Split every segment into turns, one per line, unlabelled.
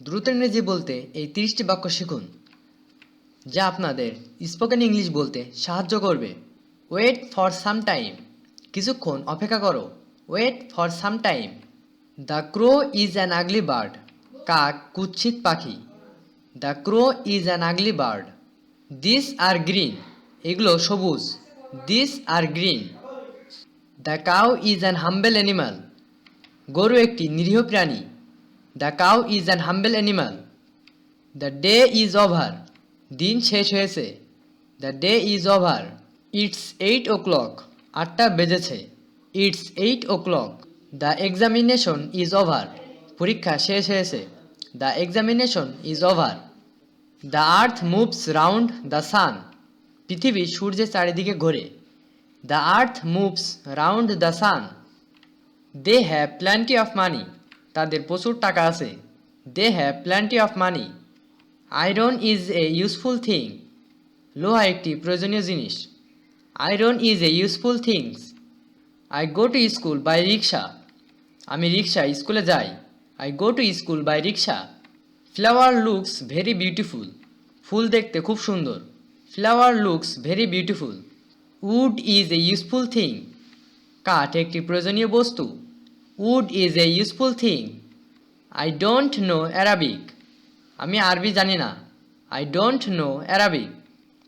দ্রুত ইংরেজি বলতে এই ৩০টি বাক্য শিখুন, যা আপনাদের স্পোকেন ইংলিশ বলতে সাহায্য করবে। ওয়েট ফর সাম টাইম, কিছুক্ষণ অপেক্ষা করো। Wait for some time. The crow is an ugly bird, কাক কুৎসিত পাখি। The crow is an ugly bird. This are green, এগুলো সবুজ। This are green. The cow is an humble animal, গরু একটি নিরীহ প্রাণী। The cow is an humble animal. The day is over, দিন শেষ হয়েছে। The day is over. It's 8 o'clock, 8টা বেজেছে। It's 8 o'clock। The examination is over, পরীক্ষা শেষ হয়েছে। The examination is over. The earth moves round the sun, পৃথিবী সূর্যের চারিদিকে ঘোরে। The earth moves round the sun. They have plenty of money, তাদের প্রচুর টাকা আছে। They have plenty of money. Iron is a useful thing, লোহা একটি প্রয়োজনীয় জিনিস। Iron is a useful things. I go to school by rickshaw, আমি রিক্সায় স্কুলে যাই। I go to school by rickshaw. Flower looks very beautiful, ফুল দেখতে খুব সুন্দর। Flower looks very beautiful. Wood is a useful thing, কাঠ একটি প্রয়োজনীয় বস্তু। Wood is a useful thing. I don't know Arabic, আমি আরবি জানি না। I don't know Arabic.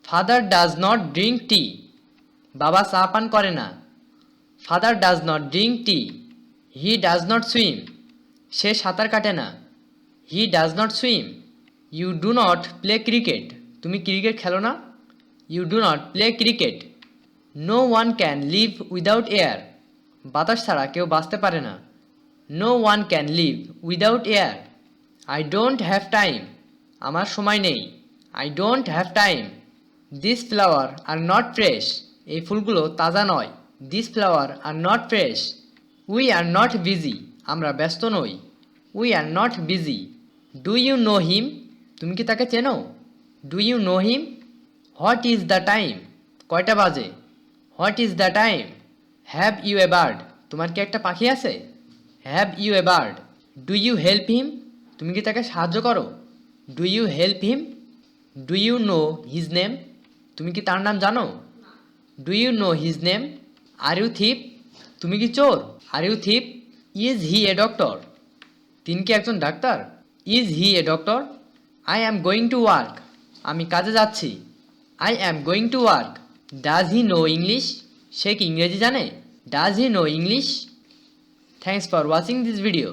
Father does not drink tea, বাবা চা পান করে না। Father does not drink tea. He does not swim, সে সাঁতার কাটে না। He does not swim. You do not play cricket, তুমি ক্রিকেট খেলো না। You do not play cricket. No one can live without air, বাতাস ছাড়া কেউ বাঁচতে পারে না। No one can live without air. I don't have time, আমার সময় নেই। I don't have time. This flower are not fresh, এই ফুলগুলো তাজা নয়। This flower are not fresh. We are not busy, আমরা ব্যস্ত নই। We are not busy. Do you know him, তুমি কি তাকে চেনো। Do you know him. What is the time, কয়টা বাজে। What is the time. Have you a bird, তোমার কি একটা পাখি আছে। Have you a bird. Do you help him, তুমি কি তাকে সাহায্য করো। Do you help him. Do you know his name, তুমি কি তার নাম জানো। Do you know his name. Are you thief, তুমি কি চোর। Are you thief. Is he a doctor, তিনি কি একজন doctor. Is he a doctor. I am going to work, আমি কাজে যাচ্ছি। I am going to work. Does he know English, সে কি ইংরেজি জানে। Does he know English. Thanks for watching this video.